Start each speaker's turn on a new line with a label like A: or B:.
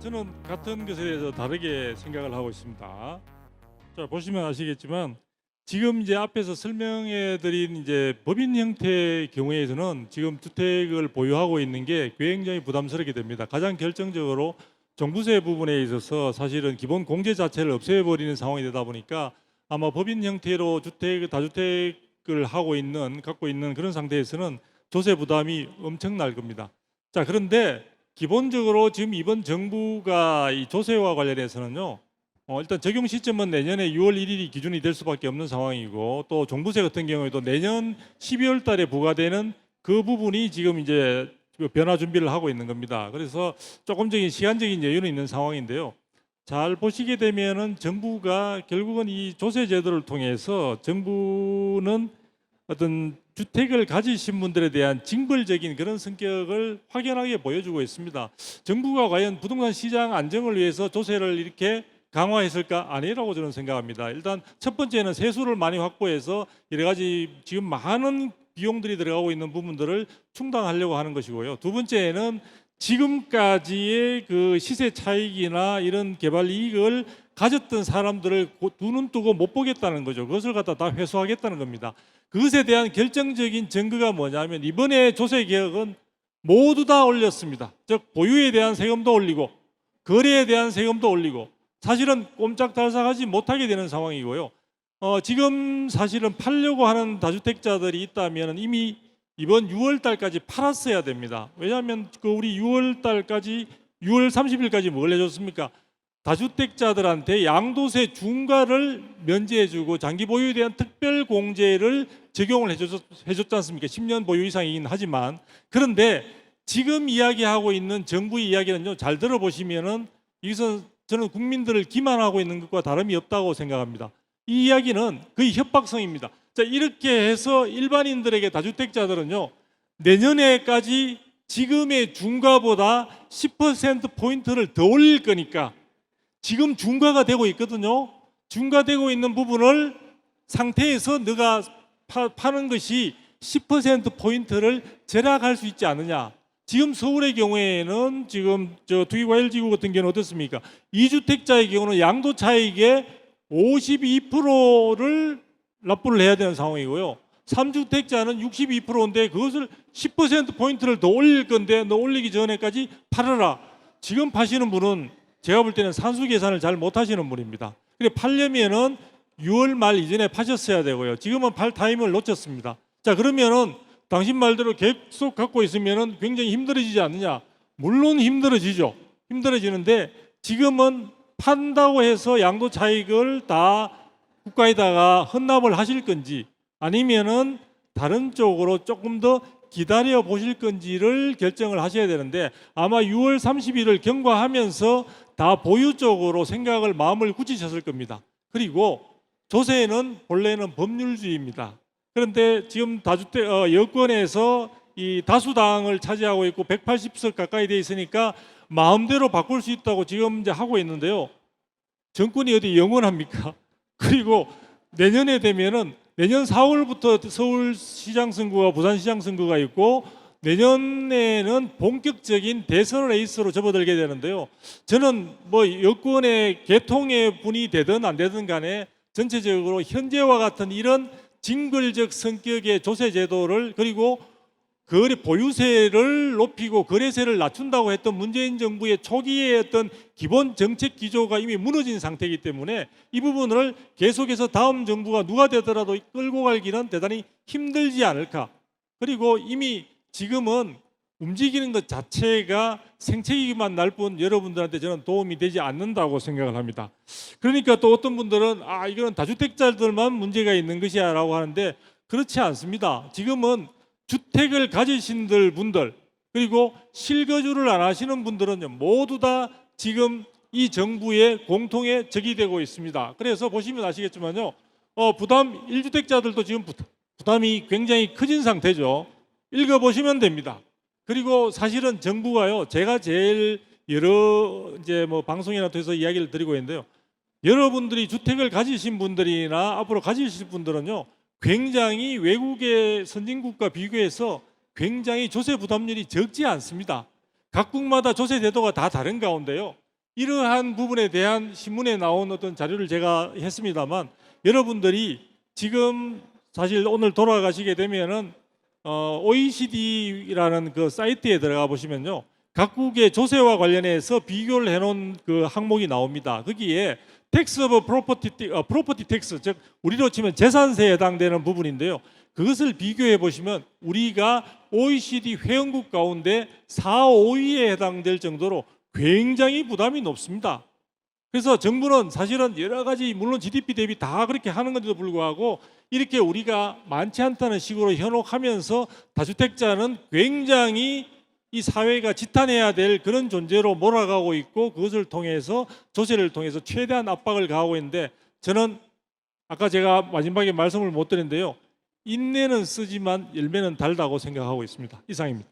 A: 저는 같은 것에 대해서 다르게 생각을 하고 있습니다. 자, 보시면 아시겠지만 지금 이제 앞에서 설명해 드린 이제 법인 형태의 경우에서는 지금 주택을 보유하고 있는 게 굉장히 부담스럽게 됩니다. 가장 결정적으로 종부세 부분에 있어서 사실은 기본 공제 자체를 없애버리는 상황이 되다 보니까 아마 법인 형태로 다주택을 갖고 있는 그런 상태에서는 조세 부담이 엄청날 겁니다. 자, 그런데 기본적으로 지금 이번 정부가 이 조세와 관련해서는요, 일단 적용 시점은 내년에 6월 1일이 기준이 될 수밖에 없는 상황이고, 또 종부세 같은 경우에도 내년 12월 달에 부과되는 그 부분이 지금 이제 변화 준비를 하고 있는 겁니다. 그래서 조금적인 시간적인 여유는 있는 상황인데요. 잘 보시게 되면은 정부가 결국은 이 조세 제도를 통해서 정부는 어떤 주택을 가지신 분들에 대한 징벌적인 그런 성격을 확연하게 보여주고 있습니다. 정부가 과연 부동산 시장 안정을 위해서 조세를 이렇게 강화했을까? 아니라고 저는 생각합니다. 일단 첫 번째는 세수를 많이 확보해서 여러 가지 지금 많은 비용들이 들어가고 있는 부분들을 충당하려고 하는 것이고요. 두 번째는 지금까지의 그 시세 차익이나 이런 개발 이익을 가졌던 사람들을 두 눈 뜨고 못 보겠다는 거죠. 그것을 갖다 다 회수하겠다는 겁니다. 그것에 대한 결정적인 증거가 뭐냐면 이번에 조세 개혁은 모두 다 올렸습니다. 즉 보유에 대한 세금도 올리고 거래에 대한 세금도 올리고 사실은 꼼짝달싹하지 못하게 되는 상황이고요. 지금 사실은 팔려고 하는 다주택자들이 있다면 이미 이번 6월 달까지 팔았어야 됩니다. 왜냐하면 우리 6월 30일까지 뭘 해줬습니까? 다주택자들한테 양도세 중과를 면제해주고 장기 보유에 대한 특별 공제를 적용을 해줬지 않습니까? 10년 보유 이상이긴 하지만. 그런데 지금 이야기하고 있는 정부의 이야기는요, 잘 들어보시면은 이것은 저는 국민들을 기만하고 있는 것과 다름이 없다고 생각합니다. 이 이야기는 거의 협박성입니다. 자, 이렇게 해서 일반인들에게 다주택자들은요, 내년에까지 지금의 중과보다 10%포인트를 더 올릴 거니까 지금 중과가 되고 있거든요. 중과되고 있는 부분을 상태에서 너가 파는 것이 10%포인트를 절약할 수 있지 않느냐. 지금 서울의 경우에는 지금 투기과열지구 같은 경우는 어떻습니까? 2주택자의 경우는 양도 차익의 52%를 납부를 해야 되는 상황이고요. 3주택자는 62%인데 그것을 10%포인트를 더 올릴 건데 너 올리기 전에까지 팔아라. 지금 파시는 분은 제가 볼 때는 산수 계산을 잘 못하시는 분입니다. 그래 팔려면은 6월 말 이전에 파셨어야 되고요. 지금은 팔 타임을 놓쳤습니다. 자, 그러면은 당신 말대로 계속 갖고 있으면은 굉장히 힘들어지지 않느냐? 물론 힘들어지죠. 힘들어지는데 지금은 판다고 해서 양도 차익을 다 국가에다가 헌납을 하실 건지 아니면은 다른 쪽으로 조금 더 기다려 보실 건지를 결정을 하셔야 되는데 아마 6월 30일을 경과하면서 다 보유 쪽으로 마음을 굳히셨을 겁니다. 그리고 조세는 본래는 법률주의입니다. 그런데 지금 여권에서 이 다수당을 차지하고 있고 180석 가까이 돼 있으니까 마음대로 바꿀 수 있다고 지금 이제 하고 있는데요. 정권이 어디 영원합니까? 그리고 내년에 되면은 내년 4월부터 서울시장 선거와 부산시장 선거가 있고 내년에는 본격적인 대선 레이스로 접어들게 되는데요. 저는 뭐 여권의 개통의 분이 되든 안 되든 간에 전체적으로 현재와 같은 이런 징벌적 성격의 조세 제도를 그리고 보유세를 높이고 거래세를 낮춘다고 했던 문재인 정부의 초기의 어떤 기본 정책 기조가 이미 무너진 상태이기 때문에 이 부분을 계속해서 다음 정부가 누가 되더라도 끌고 가기는 대단히 힘들지 않을까. 그리고 이미 지금은 움직이는 것 자체가 생채기만 날 뿐 여러분들한테 저는 도움이 되지 않는다고 생각을 합니다. 그러니까 또 어떤 분들은 이거는 다주택자들만 문제가 있는 것이야 라고 하는데 그렇지 않습니다. 지금은 주택을 가지신 분들 그리고 실거주를 안 하시는 분들은 모두 다 지금 이 정부의 공통의 적이 되고 있습니다. 그래서 보시면 아시겠지만요, 1주택자들도 지금 부담이 굉장히 커진 상태죠. 읽어보시면 됩니다. 그리고 사실은 정부가요, 제가 제일 여러 이제 뭐 방송이나 통해서 이야기를 드리고 있는데요, 여러분들이 주택을 가지신 분들이나 앞으로 가지실 분들은요, 굉장히 외국의 선진국과 비교해서 굉장히 조세 부담률이 적지 않습니다. 각국마다 조세 제도가 다 다른 가운데요, 이러한 부분에 대한 신문에 나온 어떤 자료를 제가 했습니다만, 여러분들이 지금 사실 오늘 돌아가시게 되면은 OECD라는 그 사이트에 들어가 보시면요, 각국의 조세와 관련해서 비교를 해놓은 그 항목이 나옵니다. 거기에 텍스 오브 프로퍼티 텍스, 즉 우리로 치면 재산세에 해당되는 부분인데요. 그것을 비교해 보시면 우리가 OECD 회원국 가운데 4, 5위에 해당될 정도로 굉장히 부담이 높습니다. 그래서 정부는 사실은 여러 가지 물론 GDP 대비 다 그렇게 하는 건데도 불구하고 이렇게 우리가 많지 않다는 식으로 현혹하면서 다주택자는 굉장히 이 사회가 지탄해야 될 그런 존재로 몰아가고 있고, 그것을 통해서 조세를 통해서 최대한 압박을 가하고 있는데, 저는 아까 제가 마지막에 말씀을 못 드렸는데요, 인내는 쓰지만 열매는 달다고 생각하고 있습니다. 이상입니다.